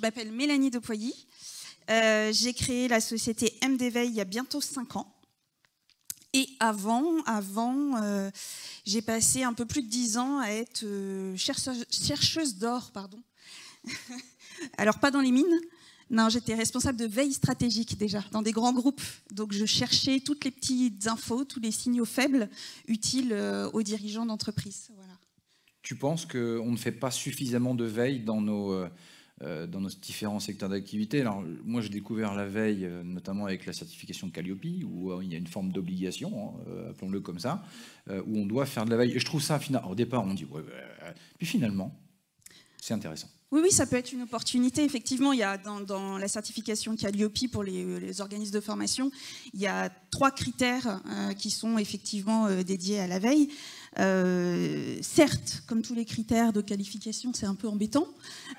m'appelle Mélanie Depoilly. J'ai créé la société MD Veille il y a bientôt 5 ans. Et avant j'ai passé un peu plus de 10 ans à être chercheuse d'or, pardon. Alors, pas dans les mines. Non, j'étais responsable de veille stratégique déjà, dans des grands groupes. Donc, je cherchais toutes les petites infos, tous les signaux faibles utiles aux dirigeants d'entreprise. Voilà. Tu penses qu'on ne fait pas suffisamment de veille dans nos différents secteurs d'activité? Alors, moi, j'ai découvert la veille, notamment avec la certification Calliope, où il y a une forme d'obligation, appelons-le comme ça, où on doit faire de la veille. Et je trouve ça, au départ, on dit, ouais, puis finalement, c'est intéressant. Oui, ça peut être une opportunité. Effectivement, il y a dans la certification Calliope pour les organismes de formation, il y a 3 critères qui sont effectivement dédiés à la veille. Certes, comme tous les critères de qualification, c'est un peu embêtant,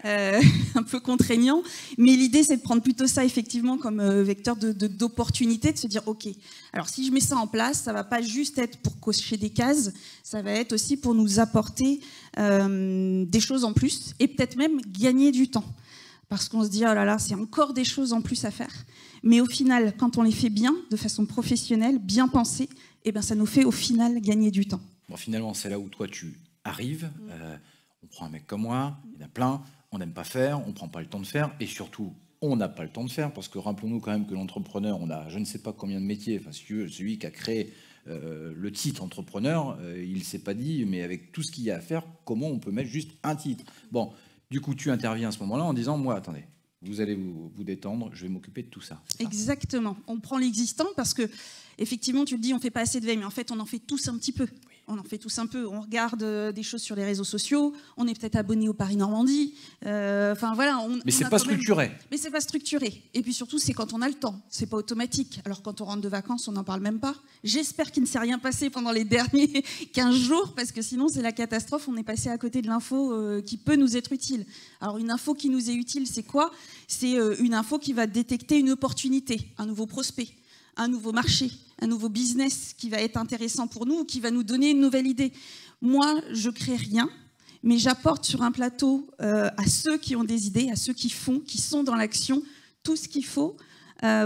un peu contraignant, mais l'idée, c'est de prendre plutôt ça effectivement comme vecteur d'opportunité, de se dire, OK, alors si je mets ça en place, ça ne va pas juste être pour cocher des cases, ça va être aussi pour nous apporter des choses en plus et peut-être même gagner du temps. Parce qu'on se dit, oh là là, c'est encore des choses en plus à faire. Mais au final, quand on les fait bien, de façon professionnelle, bien pensée, eh ben, ça nous fait au final gagner du temps. Bon, finalement, c'est là où toi, tu arrives. On prend un mec comme moi, il y en a plein, on n'aime pas faire, on ne prend pas le temps de faire, et surtout, on n'a pas le temps de faire, parce que rappelons-nous quand même que l'entrepreneur, on a je ne sais pas combien de métiers, enfin, si tu veux, celui qui a créé le titre entrepreneur, il ne s'est pas dit, mais avec tout ce qu'il y a à faire, comment on peut mettre juste un titre? Bon, du coup, tu interviens à ce moment-là en disant, moi, attendez, vous allez vous détendre, je vais m'occuper de tout ça. Exactement. On prend l'existant parce que, effectivement, tu le dis, on ne fait pas assez de veille, mais en fait, on en fait tous un petit peu. Oui. On en fait tous un peu. On regarde des choses sur les réseaux sociaux, on est peut-être abonné au Paris Normandie. Enfin, voilà. Mais c'est pas structuré. Mais c'est pas structuré. Et puis surtout, c'est quand on a le temps. C'est pas automatique. Alors, quand on rentre de vacances, on n'en parle même pas. J'espère qu'il ne s'est rien passé pendant les derniers 15 jours, parce que sinon, c'est la catastrophe. On est passé à côté de l'info qui peut nous être utile. Alors, une info qui nous est utile, c'est quoi? C'est une info qui va détecter une opportunité, un nouveau prospect, un nouveau marché, un nouveau business qui va être intéressant pour nous ou qui va nous donner une nouvelle idée. Moi, je ne crée rien, mais j'apporte sur un plateau à ceux qui ont des idées, à ceux qui font, qui sont dans l'action, tout ce qu'il faut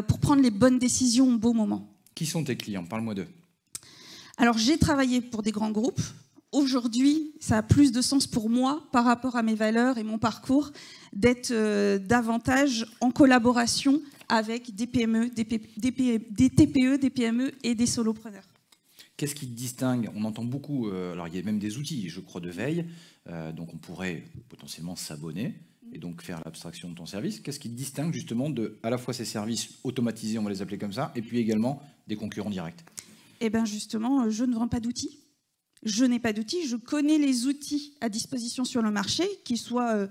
pour prendre les bonnes décisions au bon moment. Qui sont tes clients? Parle-moi d'eux. Alors, j'ai travaillé pour des grands groupes. Aujourd'hui, ça a plus de sens pour moi, par rapport à mes valeurs et mon parcours, d'être davantage en collaboration avec des PME, des TPE, des PME et des solopreneurs. Qu'est-ce qui te distingue? On entend beaucoup, alors il y a même des outils, je crois, de veille, donc on pourrait potentiellement s'abonner et donc faire l'abstraction de ton service. Qu'est-ce qui te distingue justement de à la fois ces services automatisés, on va les appeler comme ça, et puis également des concurrents directs? Eh bien justement, je ne vends pas d'outils. Je n'ai pas d'outils, je connais les outils à disposition sur le marché, qu'ils soient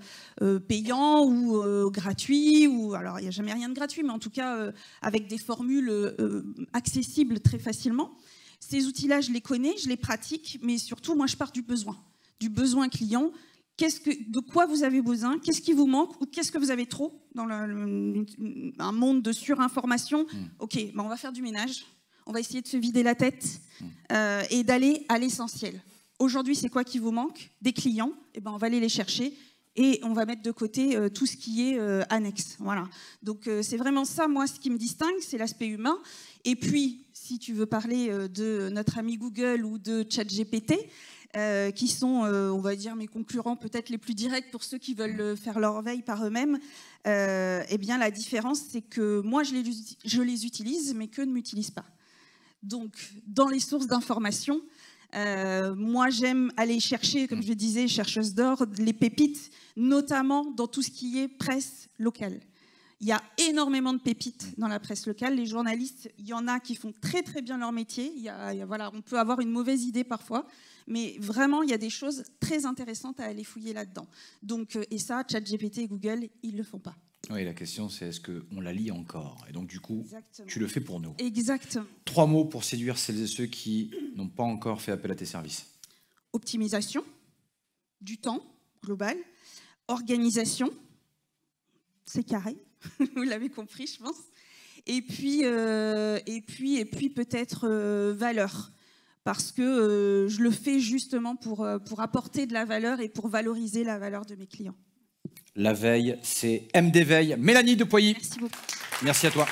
payants ou gratuits, ou alors il n'y a jamais rien de gratuit, mais en tout cas avec des formules accessibles très facilement. Ces outils-là, je les connais, je les pratique, mais surtout, moi, je pars du besoin client. De quoi vous avez besoin? Qu'est-ce qui vous manque? Ou qu'est-ce que vous avez trop dans un monde de surinformation? Ok, ben on va faire du ménage. On va essayer de se vider la tête et d'aller à l'essentiel. Aujourd'hui, c'est quoi qui vous manque? Des clients. Eh ben, on va aller les chercher et on va mettre de côté tout ce qui est annexe. Voilà. Donc, c'est vraiment ça, moi, ce qui me distingue, c'est l'aspect humain. Et puis, si tu veux parler de notre ami Google ou de ChatGPT, qui sont, on va dire, mes concurrents peut-être les plus directs pour ceux qui veulent faire leur veille par eux-mêmes, eh bien, la différence, c'est que moi, je les utilise, mais qu'eux ne m'utilisent pas. Donc, dans les sources d'information, moi, j'aime aller chercher, comme je le disais, chercheuse d'or, les pépites, notamment dans tout ce qui est presse locale. Il y a énormément de pépites dans la presse locale. Les journalistes, il y en a qui font très, très bien leur métier. Voilà, on peut avoir une mauvaise idée parfois, mais vraiment, il y a des choses très intéressantes à aller fouiller là-dedans. Donc, et ça, ChatGPT et Google, ils ne le font pas. Oui, la question, c'est est-ce qu'on la lit encore? Et donc, du coup, exactement, tu le fais pour nous. Exactement. 3 mots pour séduire celles et ceux qui n'ont pas encore fait appel à tes services. Optimisation du temps global, organisation, c'est carré, vous l'avez compris, je pense. Et puis peut-être valeur, parce que je le fais justement pour apporter de la valeur et pour valoriser la valeur de mes clients. La veille, c'est MD Veille. Mélanie de Poilly. Merci beaucoup. Merci à toi.